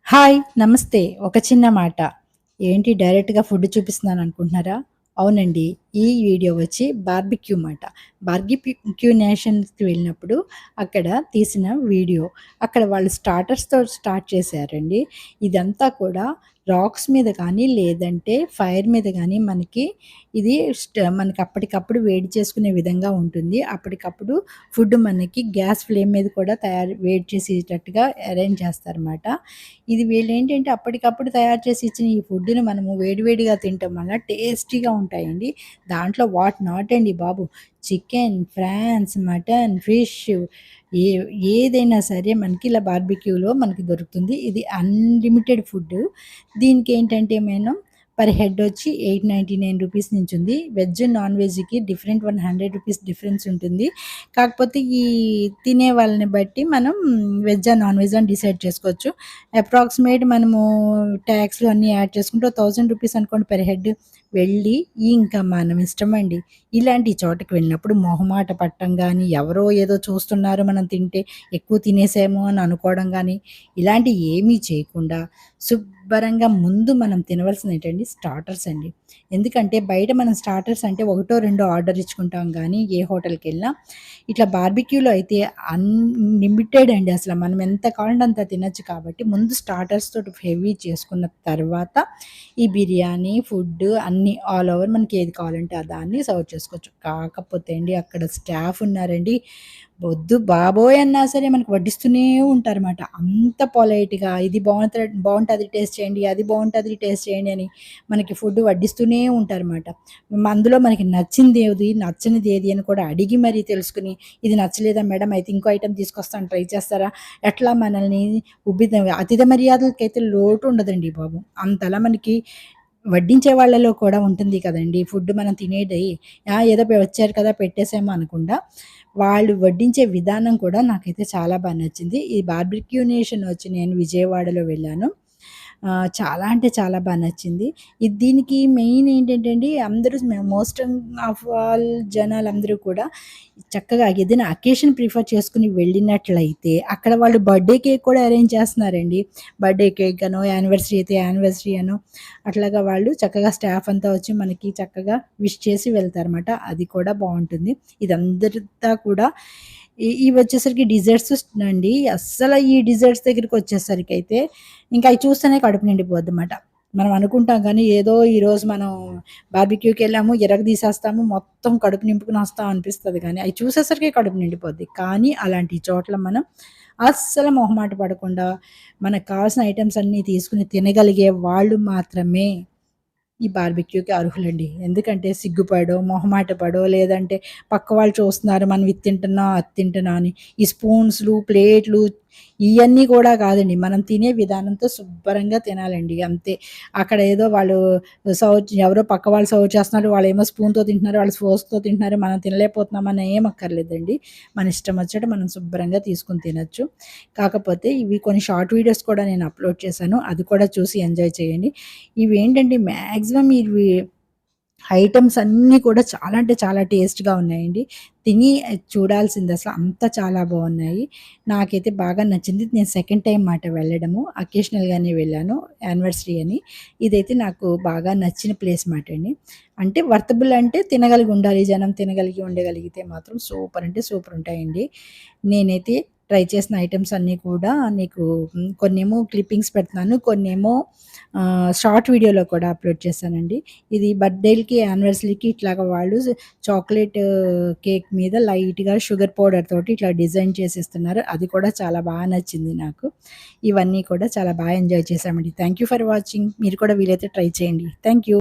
Hi! నమస్తే. ఒక చిన్న మాట. ఏంటి డైరెక్ట్‌గా ఫుడ్ చూపిస్తున్నాననుకుంటున్నారా? అవునండి. ఈ వీడియో వచ్చి బార్బిక్యూ మాట. బార్బిక్యూ నేషన్స్‌కి వెళ్ళినప్పుడు అక్కడ తీసిన వీడియో. అక్కడ వాళ్ళు స్టార్టర్స్‌తో స్టార్ట్ చేశారండి. ఇదంతా కూడా రాక్స్ మీద కానీ, లేదంటే ఫైర్ మీద గానీ మనకి ఇది మనకి అప్పటికప్పుడు వేడి చేసుకునే విధంగా ఉంటుంది. అప్పటికప్పుడు ఫుడ్ మనకి గ్యాస్ ఫ్లేమ్ మీద కూడా వేడి చేసేటట్టుగా అరేంజ్ చేస్తారన్నమాట. ఇది వీళ్ళేంటంటే అప్పటికప్పుడు తయారు చేసి ఇచ్చిన ఈ ఫుడ్‌ని మనము వేడివేడిగా తినటం వల్ల టేస్టీగా ఉంటాయండి. దాంట్లో వాట్ నాట్ అండి బాబు! చికెన్, ఫ్రాన్స్, మటన్, ఫిష్ ఏ ఏదైనా సరే మనకి ఇలా బార్బిక్యూలో మనకి దొరుకుతుంది. ఇది అన్‌లిమిటెడ్ ఫుడ్డు. దీనికేంటంటే మనం పర్ హెడ్ వచ్చి రూ. 899 నుంచుంది. వెజ్, నాన్ వెజ్‌కి డిఫరెంట్ రూ. 100 డిఫరెన్స్ ఉంటుంది. కాకపోతే ఈ తినే వాళ్ళని బట్టి మనం వెజ్జా, నాన్ వెజ్జా అని డిసైడ్ చేసుకోవచ్చు. అప్రాక్సిమేట్ మనము టాక్స్‌లు అన్నీ యాడ్ చేసుకుంటే రూ. 1000 అనుకోండి పర్ హెడ్. వెళ్ళి ఇంకా మనం ఇష్టమండి. ఇలాంటి చోటకి వెళ్ళినప్పుడు మొహమాట పడటం గానీ, ఎవరో ఏదో చూస్తున్నారు మనం తింటే ఎక్కువ తినేసాము అని అనుకోవడం గానీ, ఇలాంటియి ఏమీ చేయకుండా శుబ్బరంగా ముందు మనం తినవలసిందేంటండి స్టార్టర్స్ అండి. ఎందుకంటే బయట మనం స్టార్టర్స్ అంటే ఒకటో, రెండో ఆర్డర్ ఇచ్చుకుంటాం గానీ ఏ హోటల్‌కెళ్ళినా. ఇట్లా బార్బిక్యూలో అయితే అన్‌లిమిటెడ్ అండి అసల. మనం ఎంత కావాలంటే అంత తినొచ్చు కాబట్టి ముందు స్టార్టర్స్ తోటి హెవీ చేసుకున్న తర్వాత ఈ బిర్యానీ, ఫుడ్డు అన్నీ ఆల్ ఓవర్ మనకి ఏది కావాలంటే దాన్ని సర్వ్ చేసుకోవచ్చు. కాకపోతే అండి అక్కడ స్టాఫ్ ఉన్నారండి. వద్దు బాబోయ్! అన్నా సరే మనకు వడ్డిస్తూనే ఉంటారన్నమాట. అంత పొలైట్‌గా ఇది బావుంటది టేస్ట్ చేయండి, అది బావుంటది టేస్ట్ చేయండి అని మనకి ఫుడ్ వడ్డిస్తూనే ఉంటారన్నమాట. అందులో మనకి నచ్చిందేది, నచ్చనిదేది అని కూడా అడిగి మరీ తెలుసుకొని, ఇది నచ్చలేదా మేడం అయితే ఇంకో ఐటెమ్ తీసుకొస్తాను ట్రై చేస్తారా? ఎట్లా మనల్ని అతిథి మర్యాదలకైతే లోటు ఉండదండి బాబు. అంతలా మనకి వడ్డించే వాళ్ళలో కూడా ఉంటుంది కదండీ! ఫుడ్ మనం తినేది. ఏదో వచ్చారు కదా! పెట్టేసాము అనకుండా, వాళ్ళు వడ్డించే విధానం కూడా నాకైతే చాలా నచ్చింది. ఈ బార్బిక్యూ నేషన్ వచ్చి నేను విజయవాడలో వెళ్ళాను. చాలా అంటే చాలా నచ్చింది. దీనికి మెయిన్ ఏంటంటే అండి అందరూ మోస్ట్ ఆఫ్ ఆల్ జనాలందరూ కూడా చక్కగా ఏదైనా అకేషన్ ప్రిఫర్ చేసుకొని వెళ్ళినట్లయితే అక్కడ వాళ్ళు బర్త్‌డే కేక్ కూడా అరేంజ్ చేస్తున్నారండి. బర్త్‌డే కేక్ అనో, యానివర్సరీ అయితే యానివర్సరీ అనో అట్లాగా వాళ్ళు చక్కగా స్టాఫ్ అంతా వచ్చి మనకి చక్కగా విష్ చేసి వెళ్తారన్నమాట. అది కూడా బావుంటుంది. ఇదంతా కూడా ఇవొచ్చేసరికి డిజర్ట్స్ అండి. అస్సల ఈ డిజర్ట్స్ దగ్గరికొచ్చేసరికైతే ఇంకా అయి చూస్తేనే కడుపు నిండిపోద్దన్నమాట. మనం అనుకుంటాం గానీ, ఏదో ఈరోజు మనం బార్బిక్యూకెళ్ళాము, ఇరగదీసేస్తాము, మొత్తం కడుపు నింపుకొని వస్తాం అనిపిస్తది గానీ, అయి చూసేసరికి కడుపు నిండిపోద్ది. కానీ అలాంటి చోట్ల మనం అస్సలు మొహమాట పడకుండా, మనకు కావాల్సిన ఐటెమ్స్ అన్నీ తీసుకొని తినగలిగే వాళ్ళు మాత్రమే ఈ బార్బిక్యూకి అర్హులండి. ఎందుకంటే సిగ్గుపడో, మొహమాట పడో, లేదంటే పక్క వాళ్ళు చూస్తున్నారు మనం ఇది తింటున్నాం, అది తింటున్నాం అని ఈ స్పూన్స్‌లు, ప్లేట్లు ఇయన్నీ కూడా కాదండి. మనం తినే విధానంతో శుబ్బరంగా తినాలండి అంతే. అక్కడ ఏదో వాళ్ళు ఎవరో పక్క వాళ్ళు సర్వ్ చేస్తున్నారు. వాళ్ళేమో స్పూన్‌తో తింటున్నారు, వాళ్ళు ఫోర్క్‌తో తింటున్నారు. మనం తినలేకపోతున్నామని ఏం అక్కర్లేదండి. మన ఇష్టం వచ్చినట్టు మనం శుభ్రంగా తీసుకొని తినొచ్చు. కాకపోతే ఇవి కొన్ని షార్ట్ వీడియోస్ కూడా నేను అప్‌లోడ్ చేశాను. అది కూడా చూసి ఎంజాయ్ చేయండి. ఇవేంటంటే మాక్సిమం ఇవి ఐటెమ్స్ అన్నీ కూడా చాలా అంటే చాలా టేస్ట్‌గా ఉన్నాయండి. తిని చూడాల్సిందసల అంత చాలా బావున్నాయి. నాకైతే బాగా నచ్చింది. నేను సెకండ్ టైమ్ మాట వెళ్ళడము. అకేషనల్‌గానే వెళ్ళాను. యానివర్సరీ అని. ఇదైతే నాకు బాగా నచ్చిన ప్లేస్ మాట అండి. అంటే వర్తబుల్ అంటే తినగలిగి ఉండాలి. జనం తినగలిగి ఉండగలిగితే మాత్రం సూపర్ అంటే సూపర్ ఉంటాయండి. నేనైతే ట్రై చేసిన ఐటెమ్స్ అన్నీ కూడా నీకు కొన్నేమో క్లిప్పింగ్స్ పెడుతున్నాను. కొన్నేమో షార్ట్ వీడియోలో కూడా అప్‌లోడ్ చేశానండి. ఇది బర్త్‌డేలకి, యానివర్సరీకి ఇట్లాగా వాళ్ళు చాక్లేట్ కేక్ మీద లైట్‌గా షుగర్ పౌడర్ తోటి ఇట్లా డిజైన్ చేసిస్తున్నారు. అది కూడా చాలా నచ్చింది నాకు. ఇవన్నీ కూడా చాలా ఎంజాయ్ చేశామండి. Thank you for watching. మీరు కూడా వీలైతే ట్రై చేయండి. Thank you.